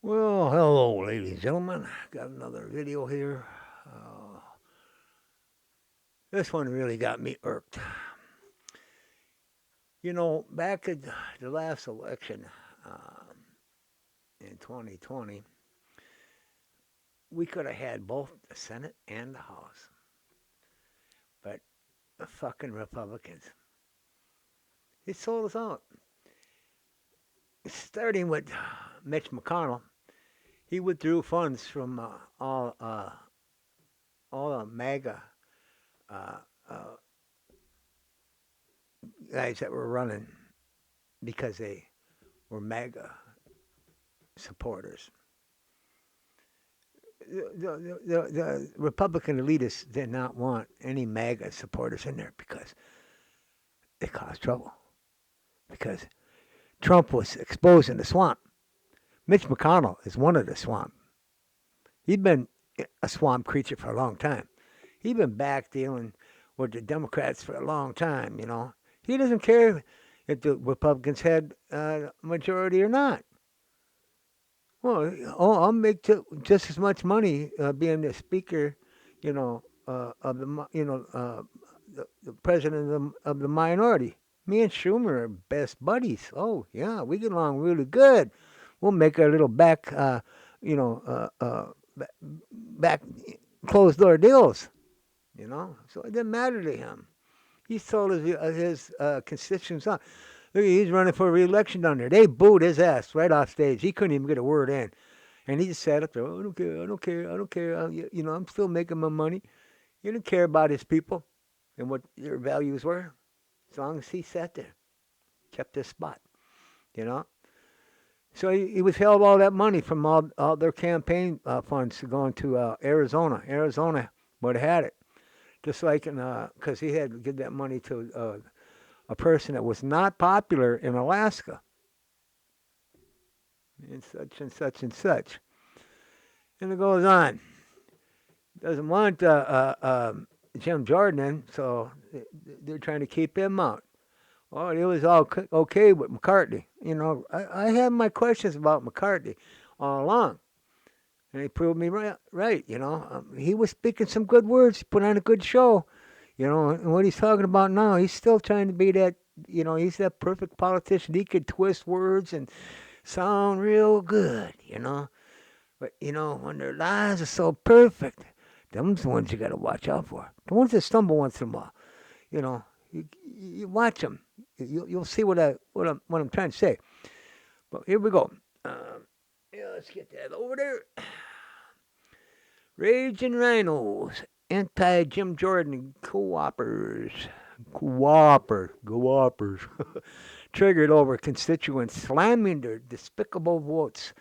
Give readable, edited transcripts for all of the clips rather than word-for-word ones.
Well, hello, ladies and gentlemen. Got another video here. This one really got me irked. Back at the last election in 2020, we could have had both the Senate and the House. But the fucking Republicans, they sold us out. Starting with Mitch McConnell, he withdrew funds from all the MAGA uh, uh, guys that were running because they were MAGA supporters. The Republican elitists did not want any MAGA supporters in there because they caused trouble. Because Trump was exposing the swamp. Mitch McConnell is one of the swamp. He's been a swamp creature for a long time. He's been back dealing with the Democrats for a long time. He doesn't care if the Republicans had a majority or not. Well, I'll make just as much money being the speaker, of the president of the minority. Me and Schumer are best buddies. Oh yeah, we get along really good. We'll make a little you know, uh, uh, back closed door deals. So it didn't matter to him. He told his constituents on. Look, he's running for re-election down there. They booed his ass right off stage. He couldn't even get a word in. And he just sat up there. Oh, I don't care. I don't care. I don't care. I'm still making my money. He didn't care about his people and what their values were, as long as he sat there, kept his spot. You know. So he withheld all that money from all their campaign funds going to Arizona. Arizona would have had it, just like because he had to give that money to a person that was not popular in Alaska, and such and such and such. And it goes on. Doesn't want Jim Jordan in, so they're trying to keep him out. Well, it was all okay with McCarthy. I had my questions about McCarthy all along, and he proved me right. Right, he was speaking some good words. He put on a good show. And what he's talking about now, he's still trying to be that. He's that perfect politician. He could twist words and sound real good. But when their lives are so perfect, them's the ones you got to watch out for. The ones that stumble once in a while. You know, you watch them. You'll see what I'm trying to say. But here we go. Yeah, let's get that over there. Raging Rhinos, anti Jim Jordan co-opers. Co-opers. Triggered over constituents slamming their despicable votes.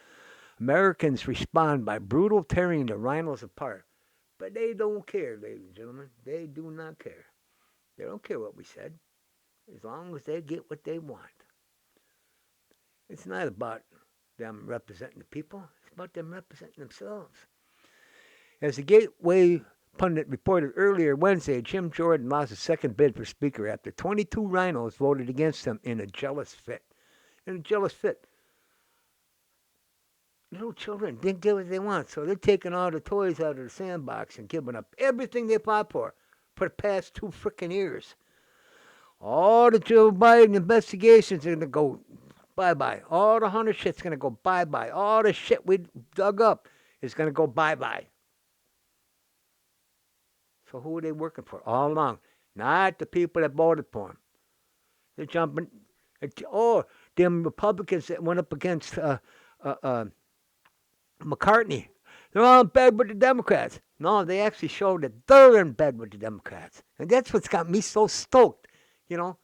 Americans respond by brutal tearing the rhinos apart. But they don't care, ladies and gentlemen. They do not care. They don't care what we said, as long as they get what they want. It's not about them representing the people, it's about them representing themselves. As the Gateway pundit reported earlier Wednesday, Jim Jordan lost his second bid for Speaker after 22 rhinos voted against him in a jealous fit. In a jealous fit. Little children didn't get what they want, so they're taking all the toys out of the sandbox and giving up everything they fought for the past 2 freaking years. All the Joe Biden investigations are going to go bye-bye. All the Hunter shit's going to go bye-bye. All the shit we dug up is going to go bye-bye. So who are they working for all along? Not the people that voted for him. They're jumping. Oh, them Republicans that went up against McCartney. They're all in bed with the Democrats. No, they actually showed that they're in bed with the Democrats. And that's what's got me so stoked. You know,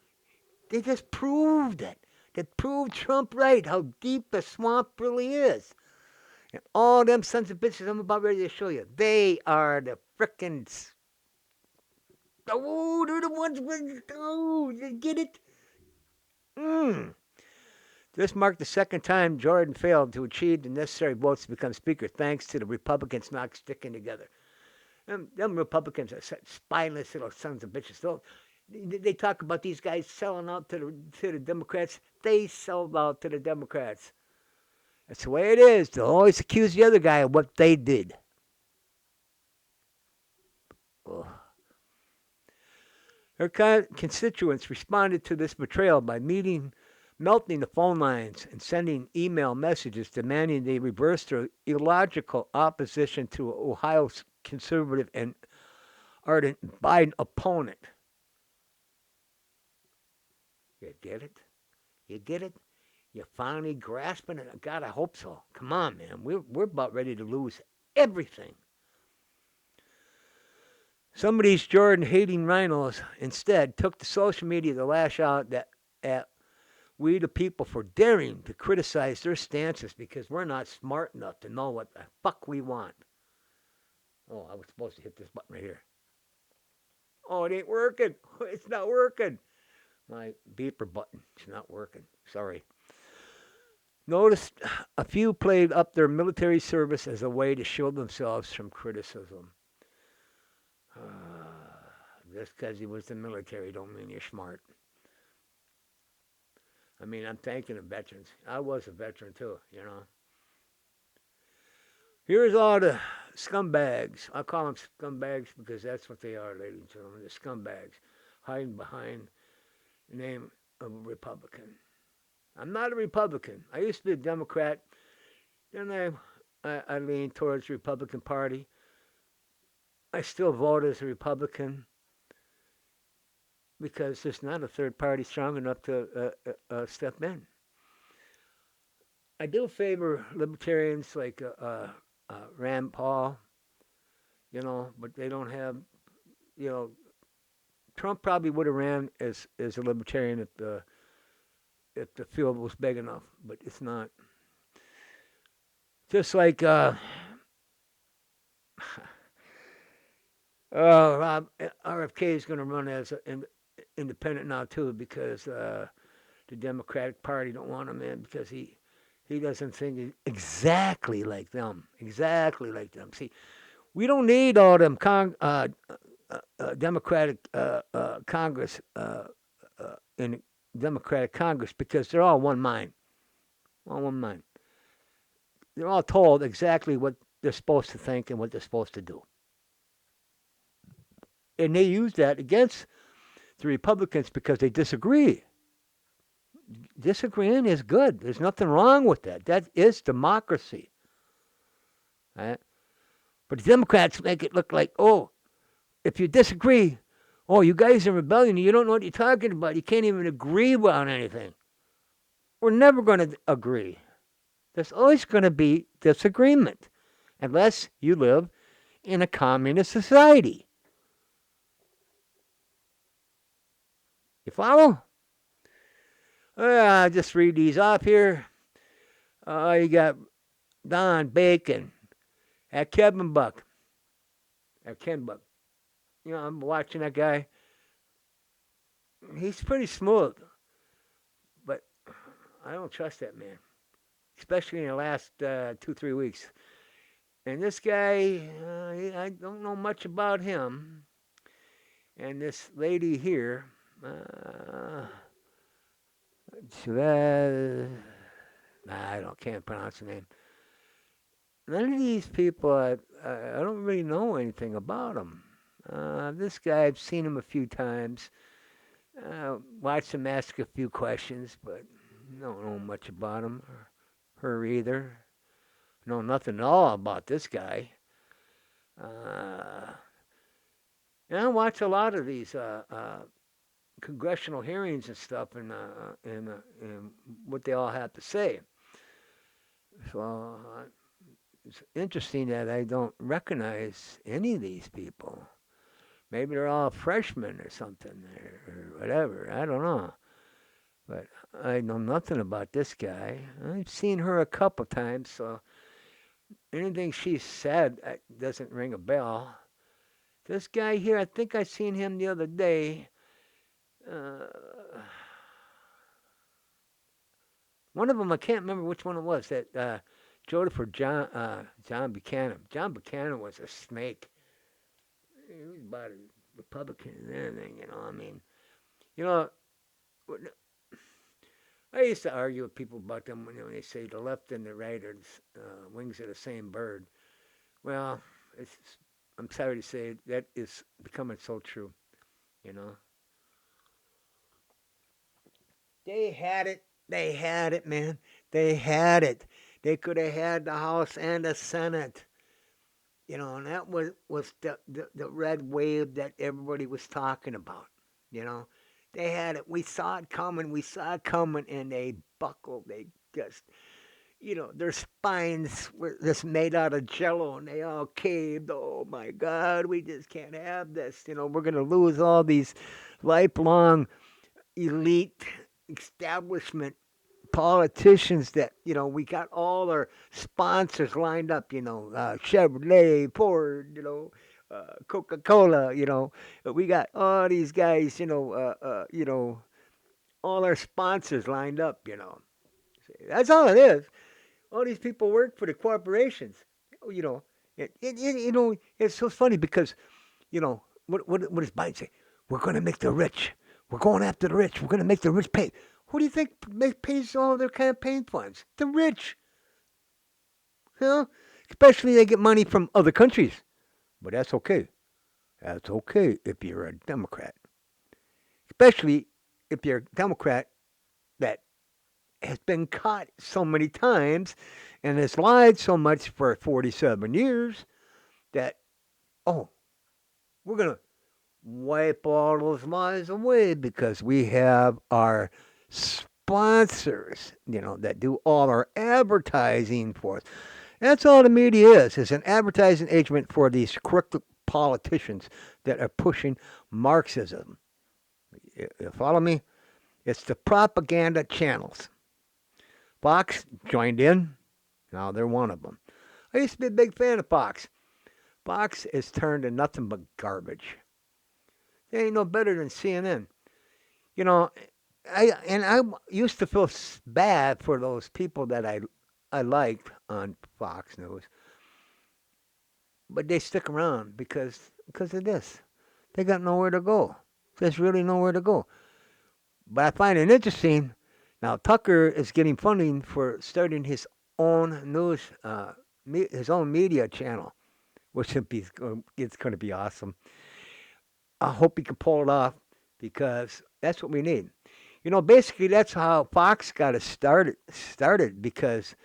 they just proved it. They proved Trump right, how deep the swamp really is. And all them sons of bitches I'm about ready to show you, they are the frickin' oh, they're the ones with, oh, you get it? Mm. This marked the second time Jordan failed to achieve the necessary votes to become Speaker, thanks to the Republicans not sticking together. Them Republicans are spineless little sons of bitches. They talk about these guys selling out to the Democrats. They sold out to the Democrats. That's the way it is. They'll always accuse the other guy of what they did. Ugh. Her constituents responded to this betrayal by melting the phone lines and sending email messages demanding they reverse their illogical opposition to Ohio's conservative and ardent Biden opponent. You get it? You get it? You finally grasping it? God, I hope so. Come on, man. We're about ready to lose everything. Some of these Jordan hating rhinos instead took to social media to lash out at we the people for daring to criticize their stances because we're not smart enough to know what the fuck we want. Oh, I was supposed to hit this button right here. Oh, it ain't working. It's not working. My beeper button is not working. Sorry. Noticed a few played up their military service as a way to shield themselves from criticism. Just because he was in the military don't mean you're smart. I mean, I'm thanking the veterans. I was a veteran too, you know. Here's all the scumbags. I call them scumbags because that's what they are, ladies and gentlemen. The scumbags hiding behind the name of a Republican. I'm not a Republican. I used to be a Democrat. Then I leaned towards the Republican Party. I still vote as a Republican because there's not a third party strong enough to step in. I do favor libertarians like Rand Paul, you know, but they don't have, you know, Trump probably would have ran as a libertarian if the field was big enough, but it's not. Just like RFK is going to run as an independent now too because the Democratic Party don't want him in because he doesn't think exactly like them. Exactly like them. See, we don't need all them Democratic Congress in Democratic Congress because they're all one mind. All one mind. They're all told exactly what they're supposed to think and what they're supposed to do. And they use that against the Republicans because they disagree. Disagreeing is good. There's nothing wrong with that. That is democracy. Right? But the Democrats make it look like, oh, if you disagree, oh, you guys are in rebellion. You don't know what you're talking about. You can't even agree on anything. We're never going to agree. There's always going to be disagreement unless you live in a communist society. You follow? I'll just read these off here. You got Don Bacon at Kevin Buck. At Ken Buck. You know, I'm watching that guy. He's pretty smooth, but I don't trust that man, especially in the last 2-3 weeks. And this guy, I don't know much about him. And this lady here, can't pronounce the name. None of these people, I don't really know anything about them. This guy, I've seen him a few times. Watched him ask a few questions, but don't know much about him or her either. Know nothing at all about this guy. And I watch a lot of these congressional hearings and stuff, and what they all have to say. So it's interesting that I don't recognize any of these people. Maybe they're all freshmen or something, or whatever. I don't know. But I know nothing about this guy. I've seen her a couple times, so anything she said doesn't ring a bell. This guy here, I think I seen him the other day. One of them, I can't remember which one it was. That voted for John Buchanan. John Buchanan was a snake. He was about a Republican and anything, you know. I mean, you know, I used to argue with people about them when they say the left and the right are wings of the same bird. Well, it's, I'm sorry to say that is becoming so true. You know, they had it. They had it, man. They had it. They could have had the House and the Senate. And that was the red wave that everybody was talking about. You know, they had it. We saw it coming. We saw it coming, and they buckled. They just, their spines were just made out of jello, and they all caved. Oh my God, we just can't have this. We're gonna lose all these lifelong elite establishment politicians that we got all our sponsors lined up. Chevrolet, Ford, Coca-Cola. We got all these guys. All our sponsors lined up. That's all it is. All these people work for the corporations. You know, it's so funny because what does Biden say? We're going to make the rich. We're going after the rich. We're going to make the rich pay. Who do you think pays all their campaign funds? The rich. You know, especially they get money from other countries. But that's okay. That's okay if you're a Democrat, especially if you're a Democrat that has been caught so many times and has lied so much for 47 years that, oh, we're going to wipe all those lies away because we have our sponsors, that do all our advertising for us. That's all the media is. It's an advertising agent for these corrupt politicians that are pushing Marxism. You follow me? It's the propaganda channels. Fox joined in. Now they're one of them. I used to be a big fan of Fox. Fox is turned to nothing but garbage. They ain't no better than CNN. You know, I used to feel bad for those people that I liked on Fox News, but they stick around because of this. They got nowhere to go. There's really nowhere to go. But I find it interesting. Now Tucker is getting funding for starting his own news, his own media channel, which it's going to be awesome. I hope he can pull it off because that's what we need. Basically that's how Fox got it started because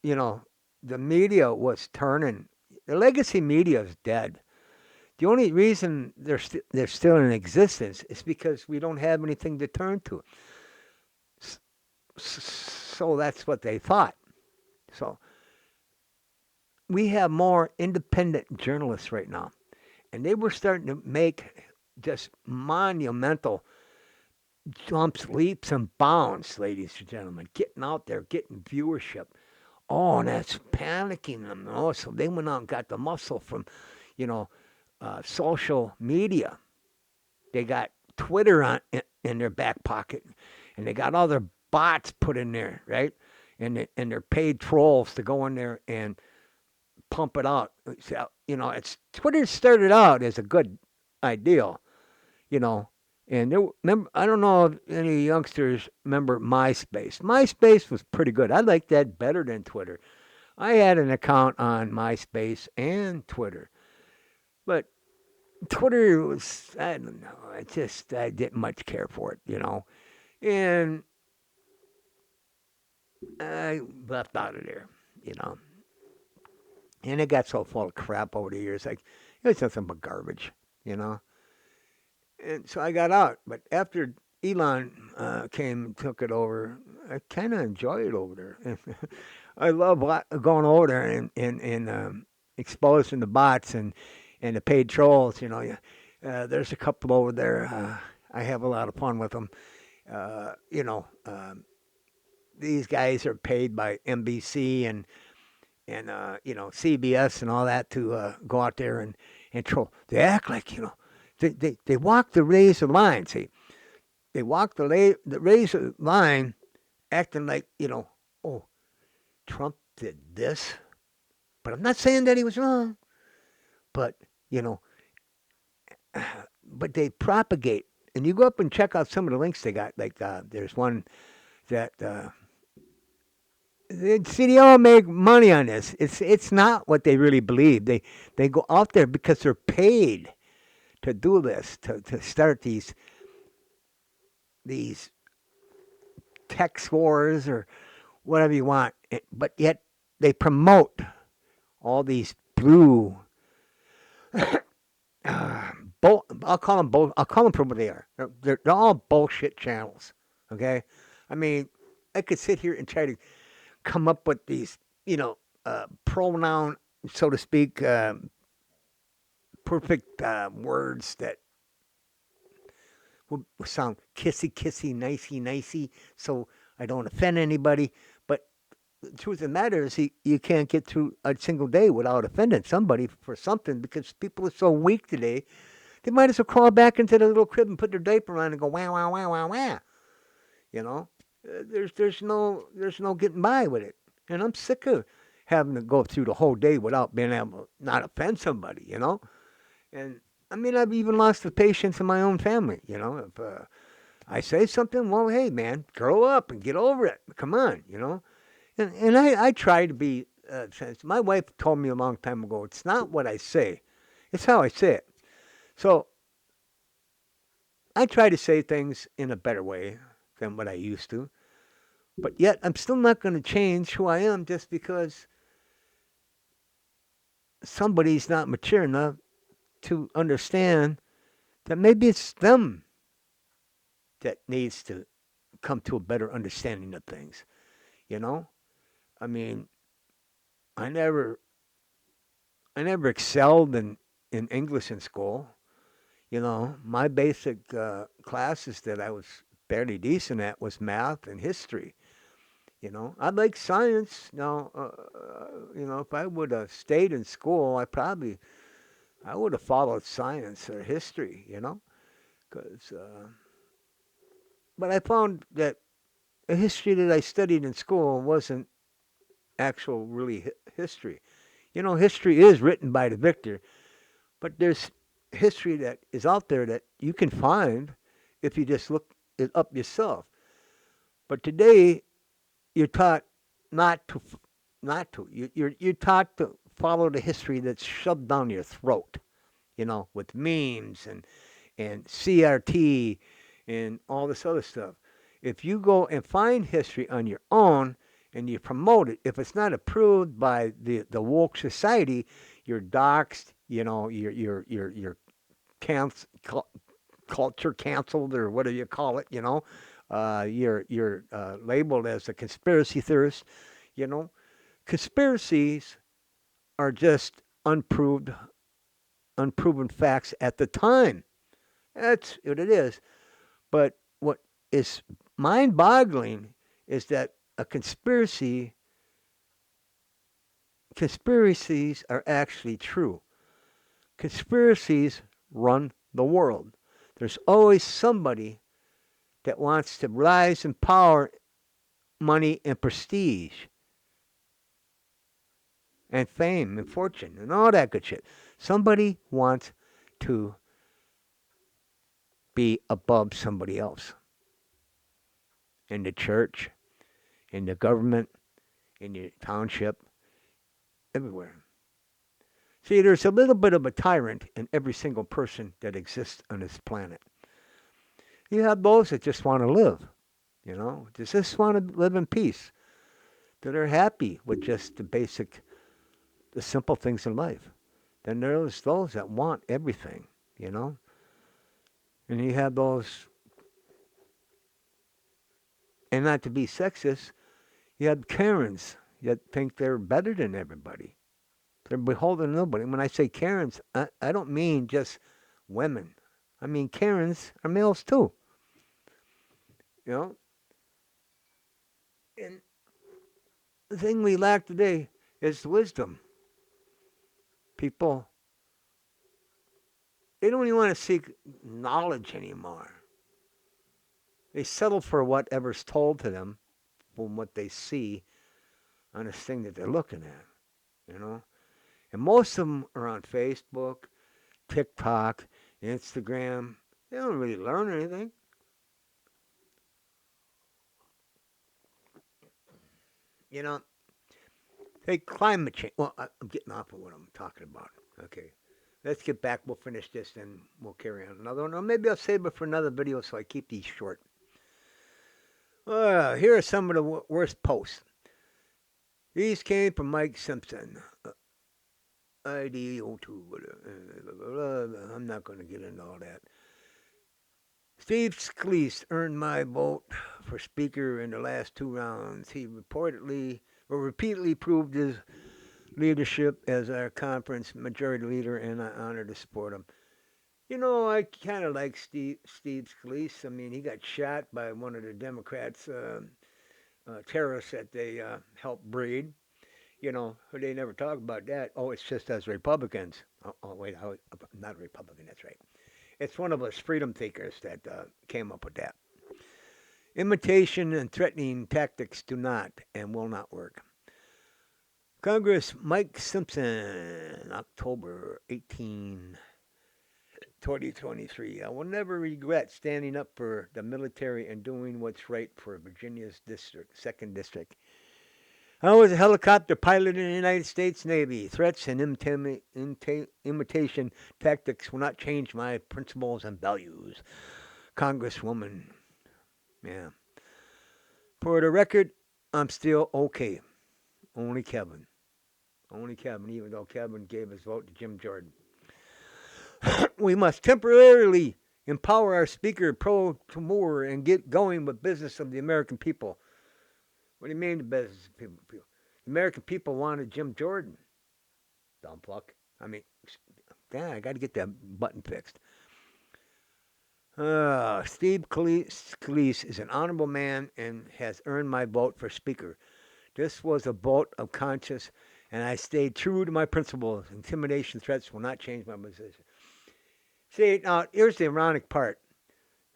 you know the media was turning. The legacy media is dead. The only reason they're still in existence is because we don't have anything to turn to. So that's what they thought. So we have more independent journalists right now, and they were starting to make just monumental jumps, leaps, and bounds, ladies and gentlemen, getting out there, getting viewership. Oh, and that's panicking them. Oh, so they went out and got the muscle from, you know, social media. They got Twitter in their back pocket, and they got all their bots put in there, right? And they're paid trolls to go in there and pump it out. So, it's Twitter started out as a good ideal, you know. And remember, I don't know if any youngsters remember MySpace. MySpace was pretty good. I liked that better than Twitter. I had an account on MySpace and Twitter, but Twitter was, I don't know, I didn't much care for it. And I left out of there, you know. And it got so full of crap over the years. Like, it was nothing but garbage, you know. And so I got out. But after Elon came and took it over, I kind of enjoy it over there. I love going over there and exposing the bots and the paid trolls. There's a couple over there. I have a lot of fun with them. Uh, you know, um, these guys are paid by NBC and CBS and all that to go out there and troll. They act like they walk the razor line. See, they walk the razor line, acting like oh, Trump did this, but I'm not saying that he was wrong. But you know, but they propagate And you go up and check out some of the links they got. Like there's one that see, they all make money on this. It's not what they really believe. They go out there because they're paid to do this, to start these text wars or whatever you want. But yet they promote all these blue. I'll call them both. I'll call them for what they are. They're all bullshit channels. Okay, I mean, I could sit here and try to come up with these, pronoun, so to speak, perfect words that will sound kissy, kissy, nicey, nicey, so I don't offend anybody. But the truth of the matter is, you can't get through a single day without offending somebody for something because people are so weak today. They might as well crawl back into their little crib and put their diaper on and go wah wah wah wah wah. You know, there's no getting by with it, and I'm sick of having to go through the whole day without being able to not offend somebody. And I mean, I've even lost the patience in my own family. If I say something, well, hey man, grow up and get over it. Come on. And I try to be. My wife told me a long time ago, it's not what I say, it's how I say it. So I try to say things in a better way than what I used to. But yet, I'm still not going to change who I am just because somebody's not mature enough to understand that maybe it's them that needs to come to a better understanding of things. You know, I mean, I never, I never excelled in English in school. My basic classes that I was fairly decent at was math and history. I like science. Now, if I would have stayed in school, I would have followed science or history. Because, but I found that the history that I studied in school wasn't actual really history. History is written by the victor, but there's history that is out there that you can find if you just look it up yourself. But today, you're taught not to, not to. You're taught to follow the history that's shoved down your throat. With memes and CRT and all this other stuff. If you go and find history on your own and you promote it, if it's not approved by the woke society, you're doxxed. You're canc- culture canceled or whatever you call it. You're labeled as a conspiracy theorist. You know, conspiracies are just unproven facts at the time. That's what it is. But what is mind-boggling is that a conspiracies are actually true. Conspiracies run the world. There's always somebody that wants to rise in power, money, and prestige, and fame, and fortune, and all that good shit. Somebody wants to be above somebody else in the church, in the government, in the township, everywhere. See, there's a little bit of a tyrant in every single person that exists on this planet. You have those that just want to live, just want to live in peace, that are happy with just the simple things in life. Then there's those that want everything, you know? And you have those, and not to be sexist, you have Karens that think they're better than everybody. They're beholden to nobody. When I say Karens, I don't mean just women. I mean Karens are males too, you know? And the thing we lack today is wisdom. People, they don't even want to seek knowledge anymore. They settle for whatever's told to them from what they see on this thing that they're looking at. And most of them are on Facebook, TikTok, Instagram. They don't really learn anything. You know, take climate change. Well, I'm getting off of what I'm talking about. Okay. Let's get back. We'll finish this, then we'll carry on another one. Or maybe I'll save it for another video so I keep these short. Here are some of the worst posts. These came from Mike Simpson. ID02. I'm not going to get into all that. Steve Scalise earned my vote for Speaker in the last 2 rounds. He repeatedly proved his leadership as our conference majority leader, and I honor to support him. You know, I kind of like Steve Scalise. I mean, he got shot by one of the Democrats, terrorists that they helped breed. You know, they never talk about that. Oh, it's just as Republicans. Wait, I'm not a Republican. That's right. It's one of us freedom thinkers that came up with that. Imitation and threatening tactics do not and will not work. Congress Mike Simpson, October 18, 2023. I will never regret standing up for the military and doing what's right for Virginia's district, 2nd District. I was a helicopter pilot in the United States Navy. Threats and imitation tactics will not change my principles and values. Congresswoman. Yeah. For the record, I'm still okay. Only Kevin. Only Kevin, even though Kevin gave his vote to Jim Jordan. We must temporarily empower our Speaker Pro Timur and get going with business of the American people. What do you mean the business of people? The American people wanted Jim Jordan. Dumb fuck. I mean, damn, I got to get that button fixed. Steve Scalise is an honorable man and has earned my vote for Speaker. This was a vote of conscience, and I stayed true to my principles. Intimidation threats will not change my position. See, now, here's the ironic part.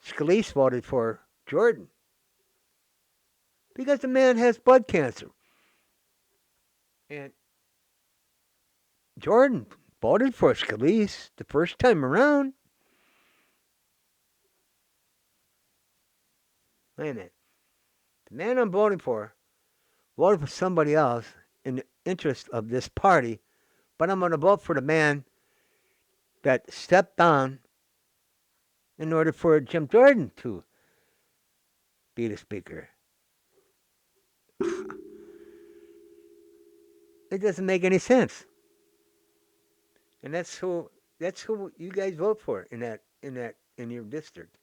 Scalise voted for Jordan because the man has blood cancer. And Jordan voted for Scalise the first time around. Wait a minute. The man I'm voting for voted for somebody else in the interest of this party, but I'm going to vote for the man that stepped down in order for Jim Jordan to be the Speaker. It doesn't make any sense. And that's who you guys vote for in your district.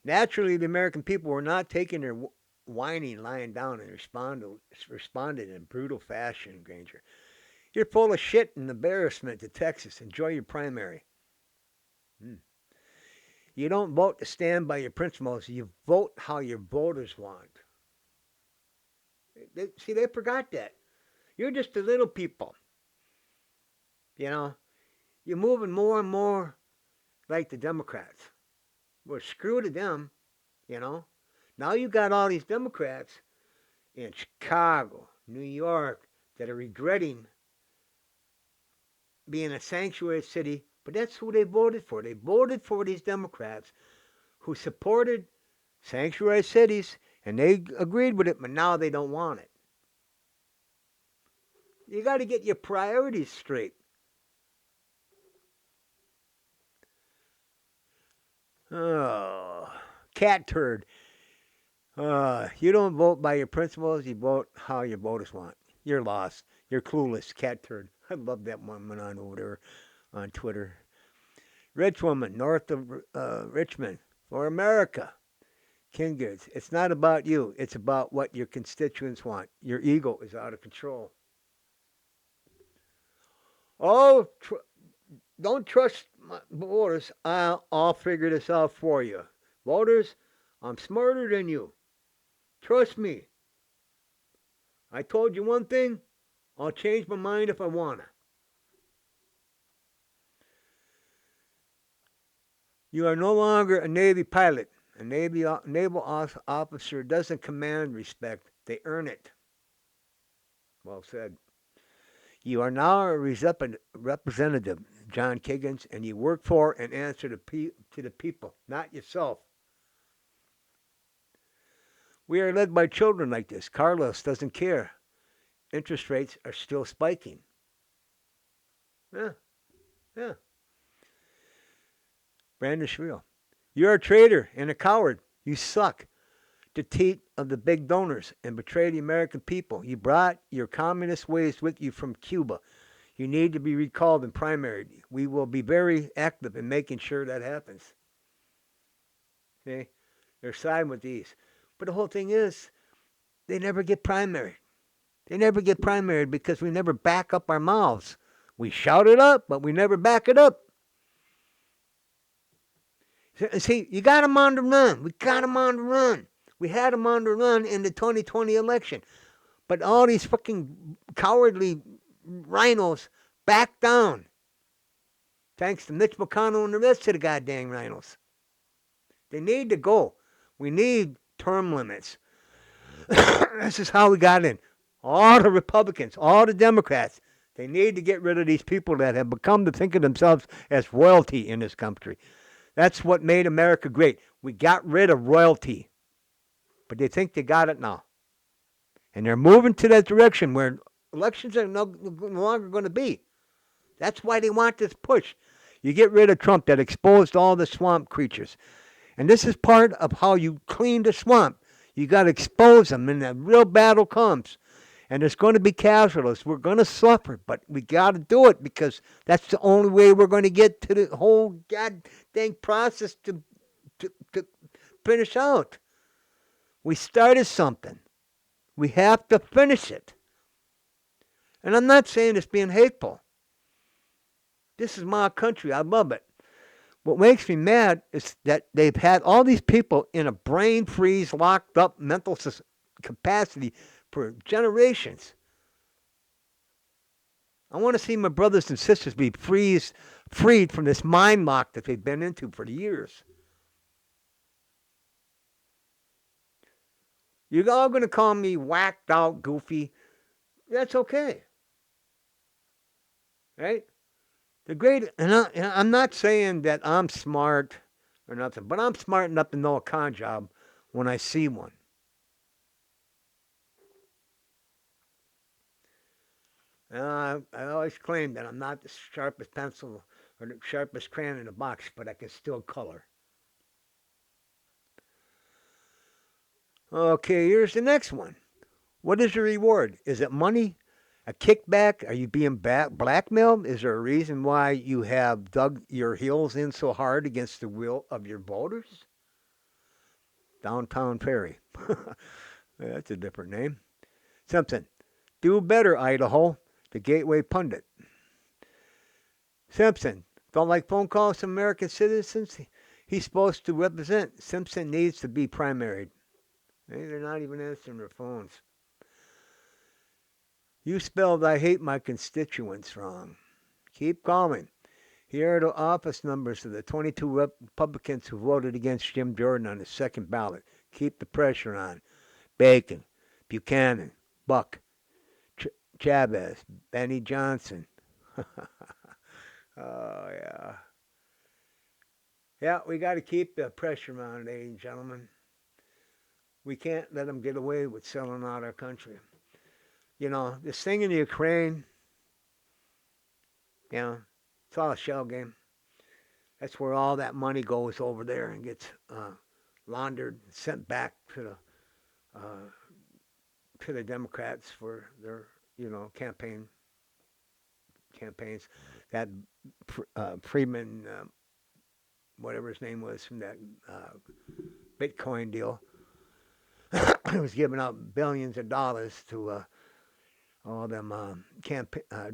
Naturally, the American people were not taking their whining lying down and responded in brutal fashion, Granger. You're full of shit and embarrassment to Texas. Enjoy your primary. You don't vote to stand by your principles. You vote how your voters want. They forgot that. You're just the little people. You know, you're moving more and more like the Democrats. Well, screw to them, you know. Now you got all these Democrats in Chicago, New York, that are regretting being a sanctuary city, but that's who they voted for. They voted for these Democrats who supported sanctuary cities, and they agreed with it, but now they don't want it. You got to get your priorities straight. Oh, cat turd. You don't vote by your principles, you vote how your voters want. You're lost. You're clueless, cat turd. I love that woman on over there on Twitter. Rich woman, north of Richmond, for America. King Goods. It's not about you. It's about what your constituents want. Your ego is out of control. Oh, don't trust my voters. I'll figure this out for you. Voters, I'm smarter than you. Trust me. I told you one thing. I'll change my mind if I want to. You are no longer a Navy pilot. A naval officer doesn't command respect. They earn it. Well said. You are now a representative. John Kiggins, and you work for and answer to the people, not yourself. We are led by children like this. Carlos doesn't care. Interest rates are still spiking. Yeah, yeah. Brandon Shriel. You're a traitor and a coward. You suck. The teat of the big donors and betray the American people. You brought your communist ways with you from Cuba. You need to be recalled and primaried. We will be very active in making sure that happens. Okay? They're siding with these. But the whole thing is, they never get primaried. They never get primaried because we never back up our mouths. We shout it up, but we never back it up. See, you got them on the run. We got them on the run. We had them on the run in the 2020 election. But all these fucking cowardly rhinos backed down. Thanks to Mitch McConnell and the rest of the goddamn rhinos. They need to go. We need term limits. This is how we got in. All the Republicans, all the Democrats, they need to get rid of these people that have become to think of themselves as royalty in this country. That's what made America great. We got rid of royalty. But they think they got it now. And they're moving to that direction where elections are no longer going to be. That's why they want this push. You get rid of Trump that exposed all the swamp creatures. And this is part of how you clean the swamp. You got to expose them, and the real battle comes. And there's going to be casualties. We're going to suffer, but we got to do it because that's the only way we're going to get to the whole goddamn process to finish out. We started something. We have to finish it. And I'm not saying it's being hateful. This is my country. I love it. What makes me mad is that they've had all these people in a brain freeze, locked up mental capacity for generations. I want to see my brothers and sisters be freed from this mind lock that they've been into for years. You're all going to call me whacked out, goofy. That's okay. Right? The great, and I'm not saying that I'm smart or nothing, but I'm smart enough to know a con job when I see one. I always claim that I'm not the sharpest pencil or the sharpest crayon in the box, but I can still color. Okay, here's the next one. What is the reward? Is it money? A kickback? Are you being blackmailed? Is there a reason why you have dug your heels in so hard against the will of your voters? Downtown Ferry. That's a different name. Simpson. Do better, Idaho. The Gateway Pundit. Simpson. Don't like phone calls from American citizens? He's supposed to represent. Simpson needs to be primaried. Maybe they're not even answering their phones. You spelled I hate my constituents wrong. Keep calling. Here are the office numbers of the 22 Republicans who voted against Jim Jordan on the second ballot. Keep the pressure on. Bacon, Buchanan, Buck, Chavez, Benny Johnson. Oh, yeah. Yeah, we got to keep the pressure on, ladies and gentlemen. We can't let them get away with selling out our country. You know, this thing in the Ukraine, you know, it's all a shell game. That's where all that money goes over there and gets laundered and sent back to the Democrats for their, you know, campaigns. That Friedman, whatever his name was, from that Bitcoin deal, was giving out billions of dollars to all them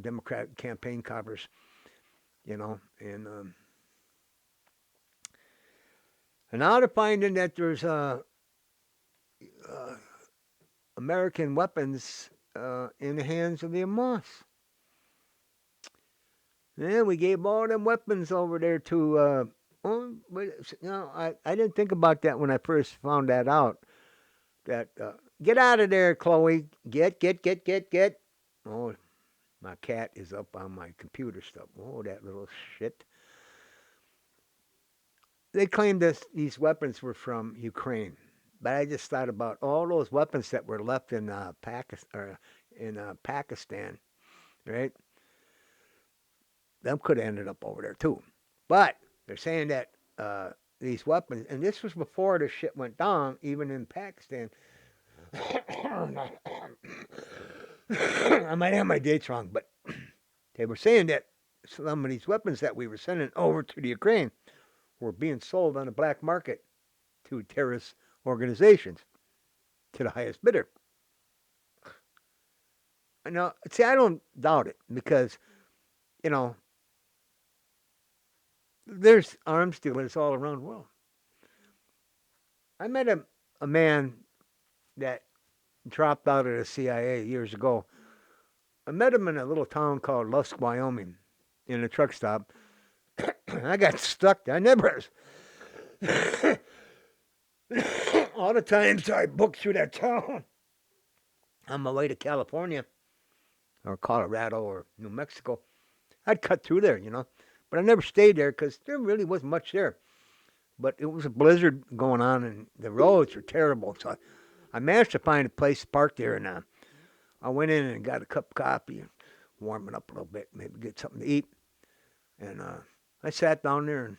Democrat campaign coffers, you know, and now they're finding that there's American weapons in the hands of the Hamas. Yeah, we gave all them weapons over there to. I didn't think about that when I first found that out. That get out of there, Chloe. Get. Oh, My cat is up on my computer stuff. Oh, that little shit. They claimed these weapons were from Ukraine, but I just thought about all those weapons that were left in Pakistan, right? Them could have ended up over there too. But they're saying that these weapons, and this was before the shit went down, even in Pakistan. I might have my dates wrong, but they were saying that some of these weapons that we were sending over to the Ukraine were being sold on the black market to terrorist organizations to the highest bidder. Now, see, I don't doubt it because, you know, there's arms dealers all around the world. I met a man that dropped out of the CIA years ago. I met him in a little town called Lusk, Wyoming, in a truck stop. I got stuck. I never. All the times I booked through that town on my way to California or Colorado or New Mexico, I'd cut through there, But I never stayed there because there really wasn't much there. But it was a blizzard going on and the roads were terrible. So I managed to find a place to park there, and I went in and got a cup of coffee and warm it up a little bit, maybe get something to eat. And I sat down there, and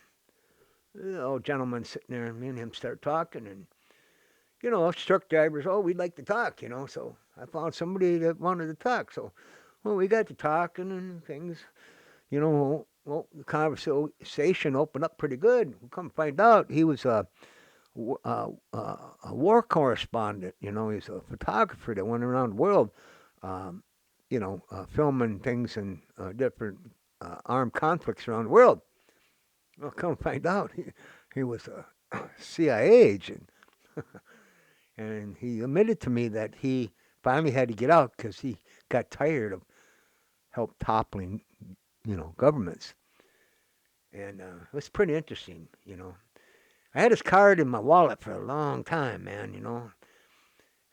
the old gentleman sitting there, and me and him started talking. And, us truck drivers, we'd like to talk, So I found somebody that wanted to talk. So, well, we got to talking and things, well, the conversation opened up pretty good. We come find out he was a war correspondent. He's a photographer that went around the world, um, filming things in different armed conflicts around the world. Well, come find out, he was a CIA agent, and he admitted to me that he finally had to get out because he got tired of help toppling, governments, and it was pretty interesting. I had his card in my wallet for a long time, man.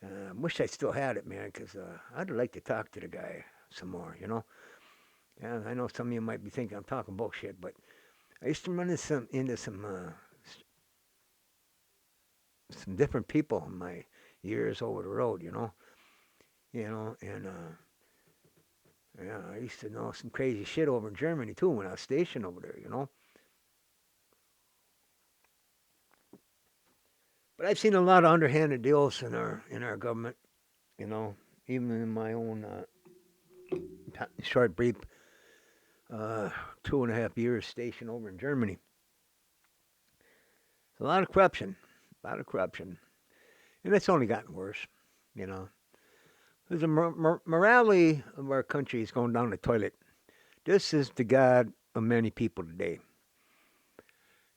I wish I still had it, man, because I'd like to talk to the guy some more. Yeah, I know some of you might be thinking I'm talking bullshit, but I used to run into some different people in my years over the road. And yeah, I used to know some crazy shit over in Germany too when I was stationed over there. But I've seen a lot of underhanded deals in our government. You know, even in my own short brief uh, 2.5 years stationed over in Germany. A lot of corruption, and it's only gotten worse. You know, the morality of our country is going down the toilet. This is the God of many people today.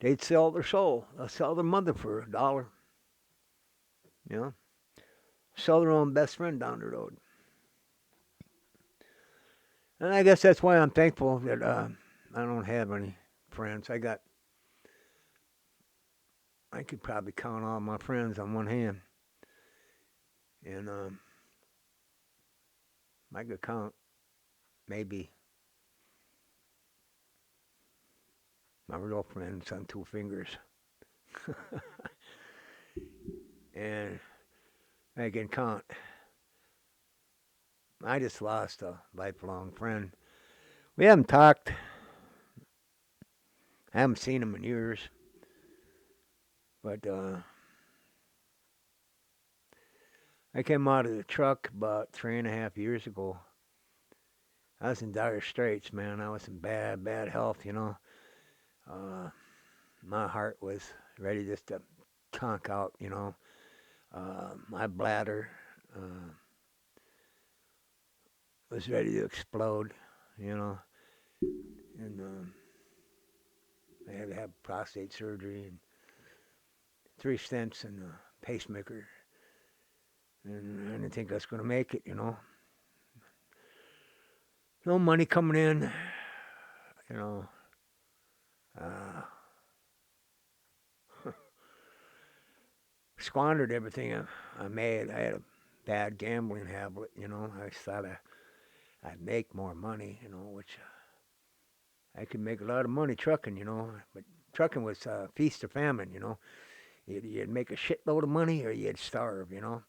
They'd sell their soul. They'll sell their mother for $1. You know, sell their own best friend down the road. And I guess that's why I'm thankful that I don't have any friends. I could probably count all my friends on one hand, and I could count maybe my real friends on two fingers, and I can count. I just lost a lifelong friend. We haven't talked. I haven't seen him in years, but I came out of the truck about 3.5 years ago. I was in dire straits, man. I was in bad, bad health. Uh, my heart was ready just to conk out. My bladder was ready to explode, you know, and I had to have prostate surgery and 3 stents and a pacemaker, and I didn't think I was going to make it. No money coming in, you know. Uh, Squandered everything I made. I had a bad gambling habit. I just thought I'd make more money, which I could make a lot of money trucking, but trucking was feast or famine. You'd make a shitload of money or you'd starve. And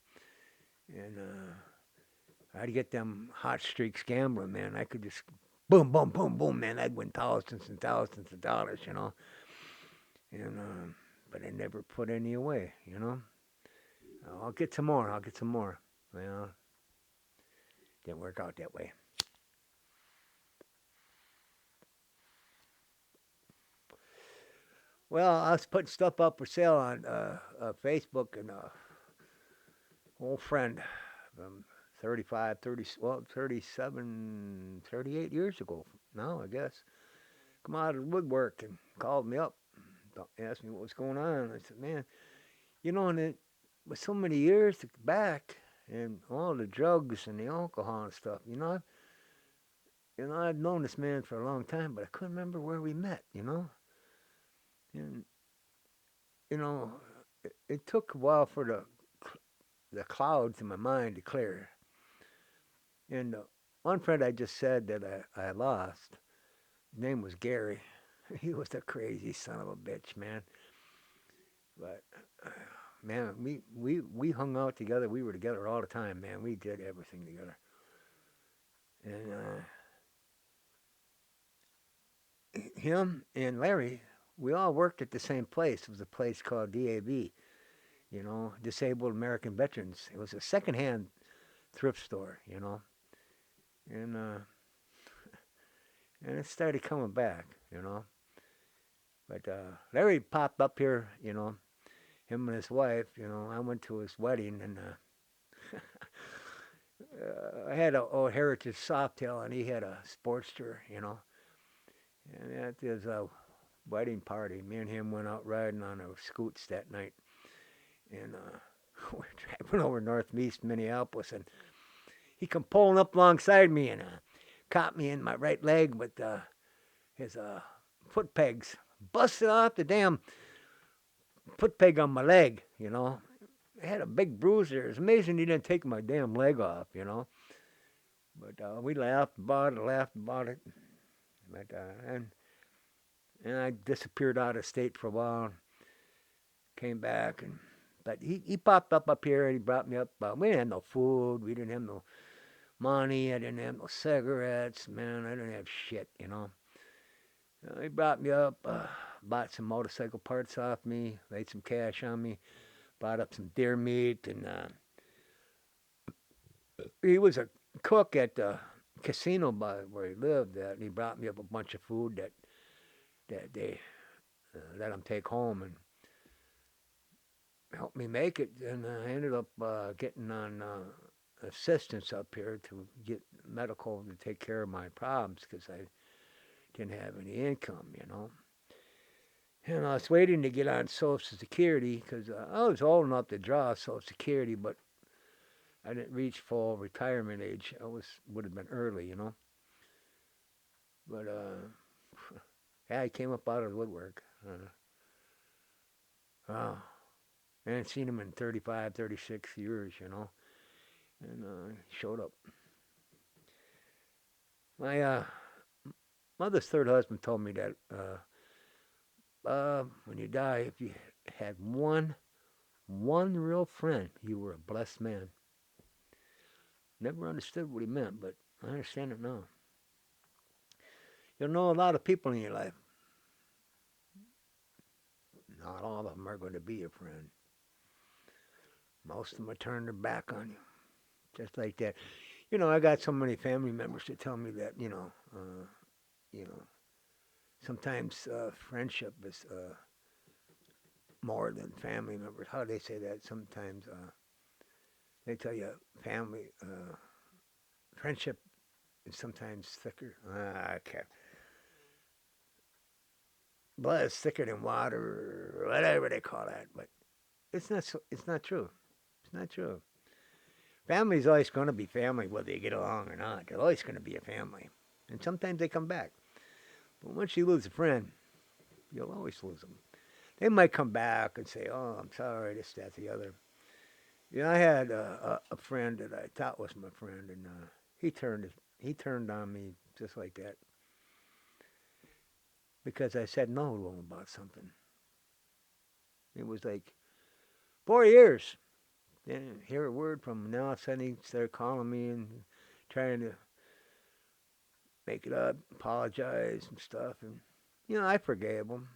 I'd get them hot streaks gambling, man. I could just boom, boom, boom, boom, man. I'd win thousands and thousands of dollars. And but I never put any away. I'll get some more. I'll get some more. Well, didn't work out that way. Well, I was putting stuff up for sale on Facebook, and old friend from 35, 30, well, 37, 38 years ago now, I guess, come out of the woodwork and called me up, asked me what was going on. I said, man, and it was so many years back, and all the drugs and the alcohol and stuff. I've known this man for a long time, but I couldn't remember where we met. And you know, it took a while for the clouds in my mind to clear. And one friend I just said that I lost, his name was Gary. He was a crazy son of a bitch, man. But man, we hung out together. We were together all the time, man. We did everything together. And him and Larry, we all worked at the same place. It was a place called DAV, Disabled American Veterans. It was a secondhand thrift store. And and it started coming back. But Larry popped up here. Him and his wife. I went to his wedding, and I had a old Heritage Softail, and he had a Sportster. And at his wedding party, me and him went out riding on our scoots that night, and we're driving over northeast Minneapolis, and he come pulling up alongside me and caught me in my right leg with his foot pegs, busted off the damn foot peg on my leg. I had a big bruise there. It's amazing he didn't take my damn leg off. But we laughed about it. But and I disappeared out of state for a while. Came back, but he popped up here and he brought me up. We didn't have no food. We didn't have no money. I didn't have no cigarettes. Man, I didn't have shit. He brought me up, bought some motorcycle parts off me, laid some cash on me, bought up some deer meat, and he was a cook at the casino by where he lived. And he brought me up a bunch of food that they let him take home and helped me make it. And I ended up getting on assistance up here to get medical to take care of my problems because I didn't have any income. And I was waiting to get on Social Security because I was old enough to draw Social Security, but I didn't reach full retirement age. Would have been early. But yeah, I came up out of the woodwork. Wow. I hadn't seen him in 35, 36 years. And showed up. My mother's third husband told me that when you die, if you had one real friend, you were a blessed man. Never understood what he meant, but I understand it now. You'll know a lot of people in your life. Not all of them are going to be your friend. Most of them will turn their back on you, just like that. I got so many family members that tell me that. You know, sometimes friendship is more than family members. How do they say that? Sometimes they tell you family friendship is sometimes thicker. I can't. Blood is thicker than water, or whatever they call that. But it's not. It's not true. It's not true. Family's always going to be family, whether you get along or not. They're always going to be a family, and sometimes they come back. But once you lose a friend, you'll always lose them. They might come back and say, "Oh, I'm sorry, this, that, the other." I had a friend that I thought was my friend, and He turned on me just like that because I said no to him about something. It was like 4 years. Didn't hear a word from him. Now all of a sudden he started calling me and trying to make it up, apologize and stuff. And I forgave him,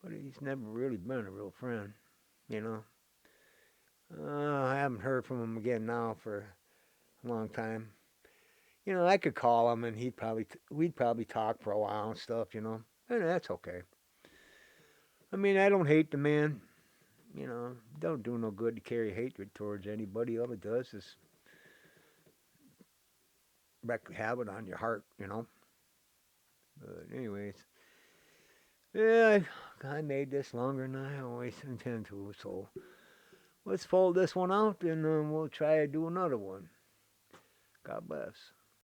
but he's never really been a real friend. You know, I haven't heard from him again now for a long time. I could call him and we'd probably talk for a while and stuff. And that's okay. I mean, I don't hate the man. Don't do no good to carry hatred towards anybody. All it does is wreak havoc on your heart. But anyways, yeah, I made this longer than I always intend to. So let's fold this one out and we'll try to do another one. God bless.